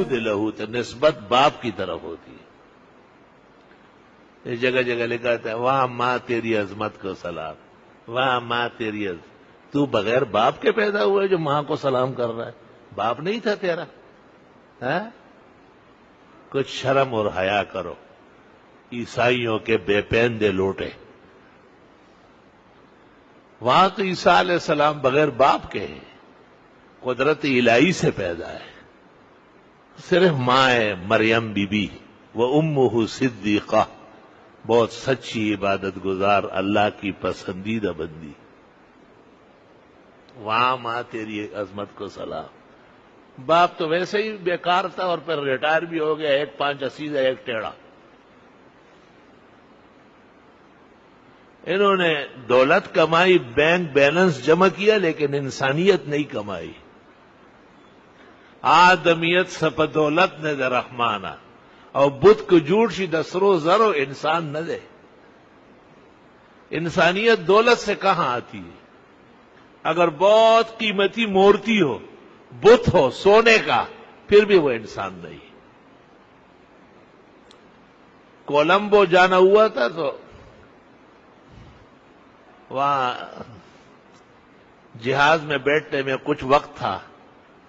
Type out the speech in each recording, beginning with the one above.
یعود لہو، تو نسبت باپ کی طرف ہوتی ہے. یہ جگہ جگہ لکھا تھا وہاں ماں تیری عظمت کو سلام، وہاں ماں تیری عظمت. تو بغیر باپ کے پیدا ہوا ہے جو ماں کو سلام کر رہا ہے؟ باپ نہیں تھا تیرا؟ کچھ شرم اور حیا کرو. عیسائیوں کے بے پیندے لوٹے. وہاں تو عیسیٰ علیہ السلام بغیر باپ کے ہیں، قدرت الہی سے پیدا ہے. صرف ماں ہے مریم بی بی، وہ امہ صدیقہ، بہت سچی عبادت گزار، اللہ کی پسندیدہ بندی. وہاں ماں تیری عظمت کو سلام. باپ تو ویسے ہی بیکار تھا اور پھر ریٹائر بھی ہو گیا، ایک 5 اسیزہ ایک ٹیڑھا. انہوں نے دولت کمائی، بینک بیلنس جمع کیا، لیکن انسانیت نہیں کمائی. آدمیت سپ دولت نے دے رحمانہ، اور بت کو جوڑ شی دسرو زرو انسان نہ دے. انسانیت دولت سے کہاں آتی ہے؟ اگر بہت قیمتی مورتی ہو، بت ہو سونے کا، پھر بھی وہ انسان نہیں. کولمبو جانا ہوا تھا تو وہاں جہاز میں بیٹھنے میں کچھ وقت تھا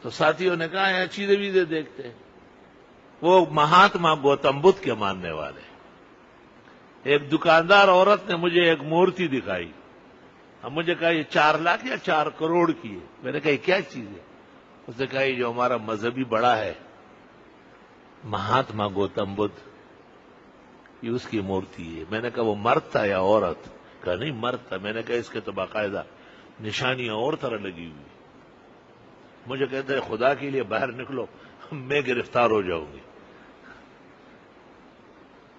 تو ساتھیوں نے کہا یہاں چیزیں ویزیں دیکھتے ہیں. وہ مہاتما گوتم بدھ کے ماننے والے. ایک دکاندار عورت نے مجھے ایک مورتی دکھائی. اب مجھے کہا یہ 4 لاکھ یا 4 کروڑ کی ہے. میں نے کہا یہ کیا چیز ہے؟ اس نے کہا یہ جو ہمارا مذہبی بڑا ہے مہاتما گوتم بدھ، یہ اس کی مورتی ہے. میں نے کہا وہ مرد تھا یا عورت؟ کہا نہیں مرد تھا. میں نے کہا اس کے تو باقاعدہ نشانیاں اور طرح لگی ہوئی. مجھے کہتے ہیں خدا کے لیے باہر نکلو، میں گرفتار ہو جاؤں گی.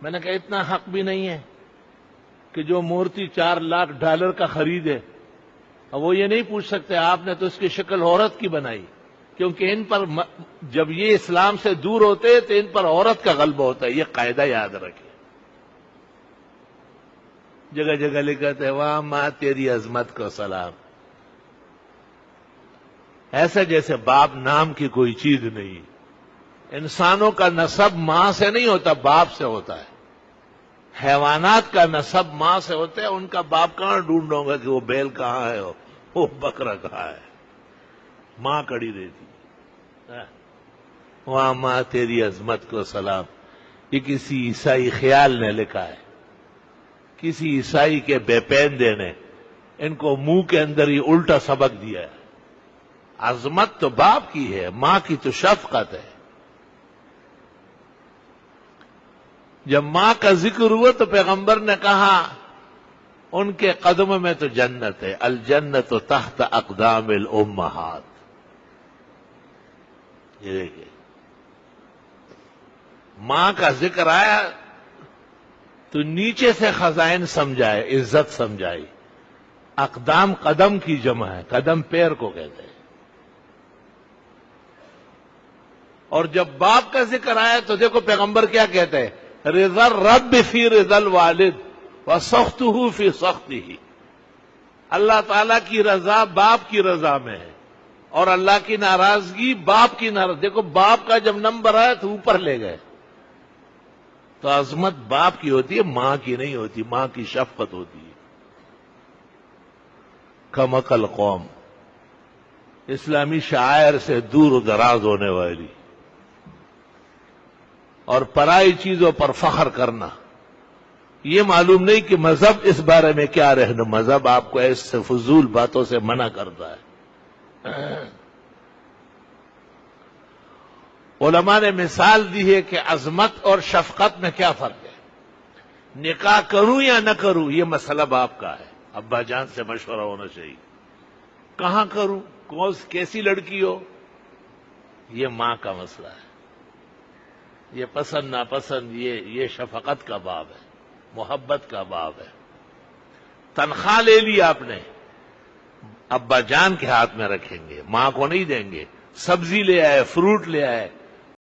میں نے کہا اتنا حق بھی نہیں ہے کہ جو مورتی $4 لاکھ کا خریدے اور وہ یہ نہیں پوچھ سکتے آپ نے تو اس کی شکل عورت کی بنائی، کیونکہ ان پر جب یہ اسلام سے دور ہوتے تو ان پر عورت کا غلبہ ہوتا ہے. یہ قاعدہ یاد رکھیں. جگہ جگہ لکھا ہے وہاں ماں تیری عظمت کو سلام. ایسا جیسے باپ نام کی کوئی چیز نہیں. انسانوں کا نسب ماں سے نہیں ہوتا، باپ سے ہوتا ہے. حیوانات کا نسب ماں سے ہوتا ہے. ان کا باپ کہاں ڈھونڈوں گا کہ وہ بیل کہاں ہے وہ بکرا کہاں ہے؟ ماں کڑی رہتی. وہاں ماں تیری عظمت کو سلام. یہ کسی عیسائی خیال نے لکھا ہے، کسی عیسائی کے بے پیندے نے ان کو منہ کے اندر ہی الٹا سبق دیا ہے. عظمت تو باپ کی ہے، ماں کی تو شفقت ہے. جب ماں کا ذکر ہوا تو پیغمبر نے کہا ان کے قدم میں تو جنت ہے، الجنت تحت اقدام الامہات. یہ دیکھیے ماں کا ذکر آیا تو نیچے سے خزائن سمجھائے، عزت سمجھائی. اقدام قدم کی جمع ہے، قدم پیر کو کہتے ہیں. اور جب باپ کا ذکر آیا تو دیکھو پیغمبر کیا کہتے ہیں، رضا الرب فی رضا الوالد وسخطہ فی سخطہ. اللہ تعالیٰ کی رضا باپ کی رضا میں ہے اور اللہ کی ناراضگی باپ کی ناراضگی. دیکھو باپ کا جب نمبر آیا تو اوپر لے گئے. تو عظمت باپ کی ہوتی ہے، ماں کی نہیں ہوتی. ماں کی شفقت ہوتی ہے. کم عقل قوم، اسلامی شعائر سے دور و دراز ہونے والی اور پرائی چیزوں پر فخر کرنا. یہ معلوم نہیں کہ مذہب اس بارے میں کیا رہنا. مذہب آپ کو ایسے فضول باتوں سے منع کرتا ہے. علماء نے مثال دی ہے کہ عظمت اور شفقت میں کیا فرق ہے. نکاح کروں یا نہ کروں یہ مسئلہ باپ کا ہے. ابا جان سے مشورہ ہونا چاہیے. کہاں کروں، کیسی لڑکی ہو، یہ ماں کا مسئلہ ہے. یہ پسند ناپسند یہ شفقت کا باب ہے، محبت کا باب ہے. تنخواہ لے لی آپ نے، ابا جان کے ہاتھ میں رکھیں گے، ماں کو نہیں دیں گے. سبزی لے آئے، فروٹ لے آئے،